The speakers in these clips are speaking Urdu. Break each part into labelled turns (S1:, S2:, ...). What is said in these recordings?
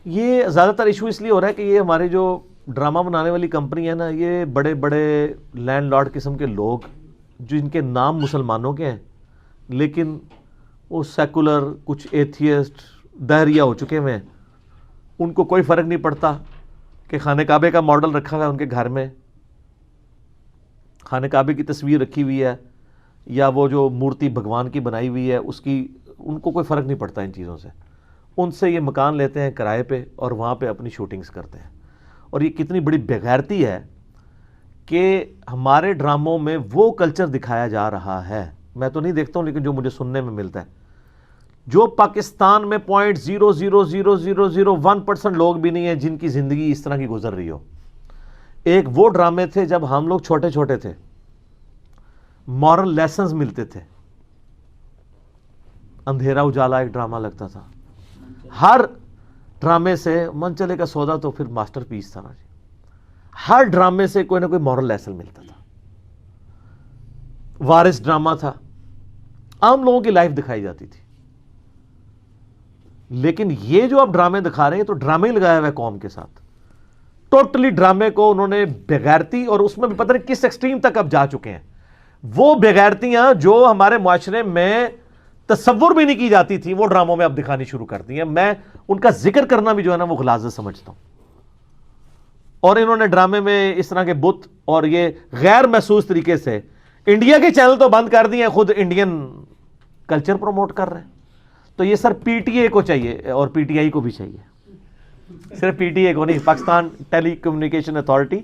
S1: یہ زیادہ تر ایشو اس لیے ہو رہا ہے کہ یہ ہمارے جو ڈرامہ بنانے والی کمپنی ہے نا، یہ بڑے بڑے لینڈ لارڈ قسم کے لوگ جن کے نام مسلمانوں کے ہیں لیکن وہ سیکولر، کچھ ایتھیسٹ، دہریہ ہو چکے ہوئے ہیں. ان کو کوئی فرق نہیں پڑتا کہ خانہ کعبے کا ماڈل رکھا ہوا ہے ان کے گھر میں، خانہ کعبے کی تصویر رکھی ہوئی ہے یا وہ جو مورتی بھگوان کی بنائی ہوئی ہے اس کی، ان کو کوئی فرق نہیں پڑتا ان چیزوں سے. ان سے یہ مکان لیتے ہیں کرائے پہ اور وہاں پہ اپنی شوٹنگز کرتے ہیں. اور یہ کتنی بڑی بےغیرتی ہے کہ ہمارے ڈراموں میں وہ کلچر دکھایا جا رہا ہے. میں تو نہیں دیکھتا ہوں لیکن جو مجھے سننے میں ملتا ہے، جو پاکستان میں 0.00001% لوگ بھی نہیں ہیں جن کی زندگی اس طرح کی گزر رہی ہو. ایک وہ ڈرامے تھے جب ہم لوگ چھوٹے چھوٹے تھے، مورل لیسنز ملتے تھے. اندھیرا اجالا ایک ڈرامہ لگتا تھا، ہر ڈرامے سے منچلے کا سودا تو پھر ماسٹر پیس تھا نا جی. ہر ڈرامے سے کوئی نہ کوئی مورل لیسن ملتا تھا. وارث ڈرامہ تھا، عام لوگوں کی لائف دکھائی جاتی تھی. لیکن یہ جو آپ ڈرامے دکھا رہے ہیں تو ڈرامے ہی لگایا ہوا ہے قوم کے ساتھ. ٹوٹلی ڈرامے کو انہوں نے بےغیرتی، اور اس میں بھی پتہ نہیں کس ایکسٹریم تک اب جا چکے ہیں. وہ بےغیرتیاں جو ہمارے معاشرے میں تصور بھی نہیں کی جاتی تھی وہ ڈراموں میں اب دکھانی شروع کر دی ہیں. میں ان کا ذکر کرنا بھی جو ہے نا وہ غلاظت سمجھتا ہوں. اور انہوں نے ڈرامے میں اس طرح کے بت اور یہ غیر محسوس طریقے سے انڈیا کے چینل تو بند کر دیے ہیں، خود انڈین کلچر پروموٹ کر رہے ہیں. تو یہ سر پی ٹی اے کو چاہیے اور پی ٹی آئی کو بھی چاہیے، صرف پی ٹی اے کو نہیں، پاکستان ٹیلی کمیونیکیشن اتھارٹی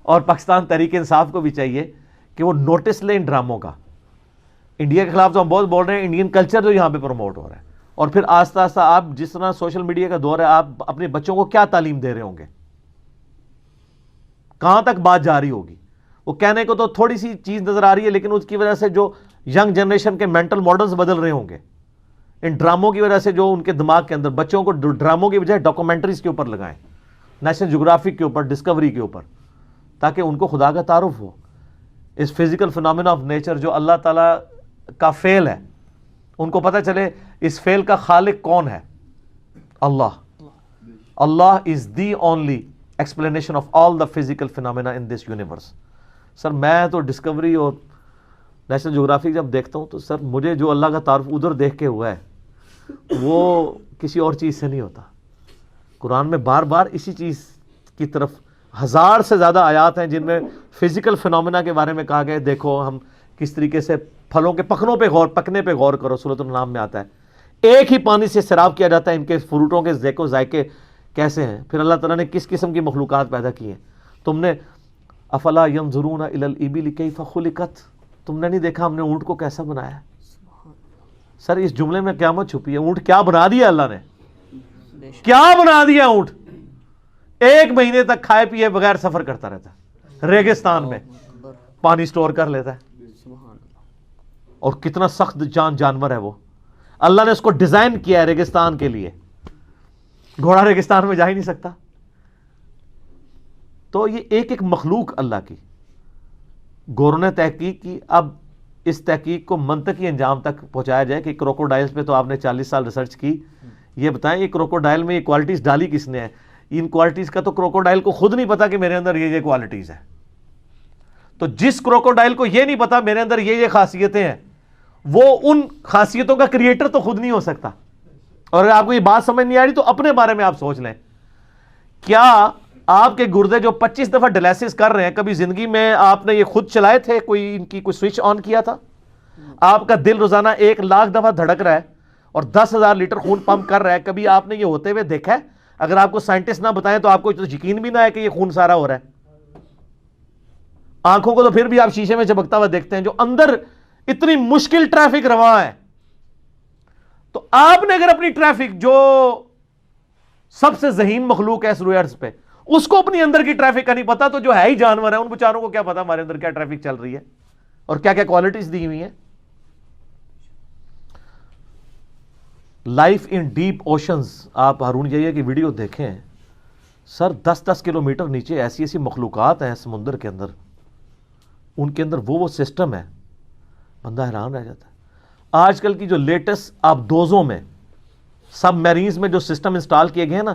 S1: اور پاکستان تحریک انصاف کو بھی چاہیے کہ وہ نوٹس لیں ان ڈراموں کا. انڈیا کے خلاف تو ہم بہت بول رہے ہیں، انڈین کلچر جو یہاں پہ پروموٹ ہو رہا ہے. اور پھر آہستہ آہستہ آپ جس طرح سوشل میڈیا کا دور ہے، آپ اپنے بچوں کو کیا تعلیم دے رہے ہوں گے، کہاں تک بات جا رہی ہوگی. وہ کہنے کو تو تھوڑی سی چیز نظر آ رہی ہے لیکن اس کی وجہ سے جو ینگ جنریشن کے مینٹل ماڈلز بدل رہے ہوں گے ان ڈراموں کی وجہ سے، جو ان کے دماغ کے اندر. بچوں کو ڈراموں کی بجائے ڈاکومنٹریز کے اوپر لگائیں، نیشنل جغرافک کے اوپر، ڈسکوری کے اوپر، تاکہ ان کو خدا کا تعارف ہو. اس فزیکل فنامنا آف نیچر جو اللہ تعالیٰ کا فعل ہے، ان کو پتہ چلے اس فعل کا خالق کون ہے. اللہ. اللہ is the only explanation of all the physical phenomena in this universe. Sir میں تو ڈسکوری اور نیشنل جغرافک جب دیکھتا ہوں تو سر مجھے جو اللہ کا تعارف ادھر دیکھ کے ہوا ہے وہ کسی اور چیز سے نہیں ہوتا. قرآن میں بار بار اسی چیز کی طرف 1000 سے زیادہ آیات ہیں جن میں فزیکل فنامنا کے بارے میں کہا گیا. دیکھو ہم کس طریقے سے پھلوں کے پکنے پہ غور کرو، سورۃ الانعام میں آتا ہے. ایک ہی پانی سے سیراب کیا جاتا ہے، ان کے فروٹوں کے ذائقے و ذائقے کیسے ہیں. پھر اللہ تعالیٰ نے کس قسم کی مخلوقات پیدا کی ہیں. تم نے افلا ینظرون الی الابل کیف خلقت، تم نے نہیں دیکھا ہم نے اونٹ کو کیسا بنایا ہے. سر اس جملے میں قیامت چھپی ہے. اونٹ کیا بنا دیا اللہ نے، کیا بنا دیا اونٹ. 1 مہینے تک کھائے پیے بغیر سفر کرتا رہتا ہے، ریگستان میں پانی سٹور کر لیتا ہے. اور کتنا سخت جانور ہے وہ. اللہ نے اس کو ڈیزائن کیا ہے ریگستان کے لیے. گھوڑا ریگستان میں جا ہی نہیں سکتا. تو یہ ایک ایک مخلوق اللہ کی. گوروں نے تحقیق کی، اب اس تحقیق کو منطقی انجام تک پہنچایا جائے کہ کروکوڈائلز پہ تو آپ نے 40 سال ریسرچ کی. یہ بتائیں یہ کروکوڈائل میں یہ کوالٹیز ڈالی کس نے ہے؟ ان کوالٹیز کا تو کروکوڈائل کو خود نہیں پتا کہ میرے اندر یہ کوالٹیز ہیں. تو جس کروکوڈائل کو یہ نہیں پتا میرے اندر یہ خاصیتیں ہیں، وہ ان خاصیتوں کا کریٹر تو خود نہیں ہو سکتا. اور اگر آپ کو یہ بات سمجھ نہیں آ رہی تو اپنے بارے میں آپ سوچ لیں. کیا آپ کے گردے جو 25 دفعہ ڈیلیسس کر رہے ہیں، کبھی زندگی میں آپ نے یہ خود چلائے تھے؟ کوئی ان کی کوئی سوئچ آن کیا تھا؟ آپ کا دل روزانہ 1 لاکھ دفعہ دھڑک رہا ہے اور 10,000 لیٹر خون پمپ کر رہا ہے. کبھی آپ نے یہ ہوتے ہوئے دیکھا ہے؟ اگر آپ کو سائنٹسٹ نہ بتائیں تو آپ کو یقین بھی نہ ہے کہ یہ خون سارا ہو رہا ہے. آنکھوں کو تو پھر بھی آپ شیشے میں چمکتا ہوا دیکھتے ہیں، جو اندر اتنی مشکل ٹریفک رواں ہے. تو آپ نے اگر اپنی ٹریفک، جو سب سے ذہین مخلوق ہے اس روئے ارض پہ، اس کو اپنی اندر کی ٹریفک کا نہیں پتا تو جو ہے ہی جانور ہے ان بیچاروں کو کیا پتا ہمارے اندر کیا ٹریفک چل رہی ہے اور کیا کیا کوالٹیز دی ہوئی ہیں. لائف ان ڈیپ اوشنز، آپ ہارون جیہ کی ویڈیو دیکھیں سر. 10-10 کلومیٹر نیچے ایسی ایسی مخلوقات ہیں سمندر کے اندر، ان کے اندر وہ سسٹم ہے، بندہ حیران رہ جاتا ہے. آج کل کی جو لیٹسٹ آبدوزوں میں، سب میرینز میں جو سسٹم انسٹال کیے گئے ہیں نا،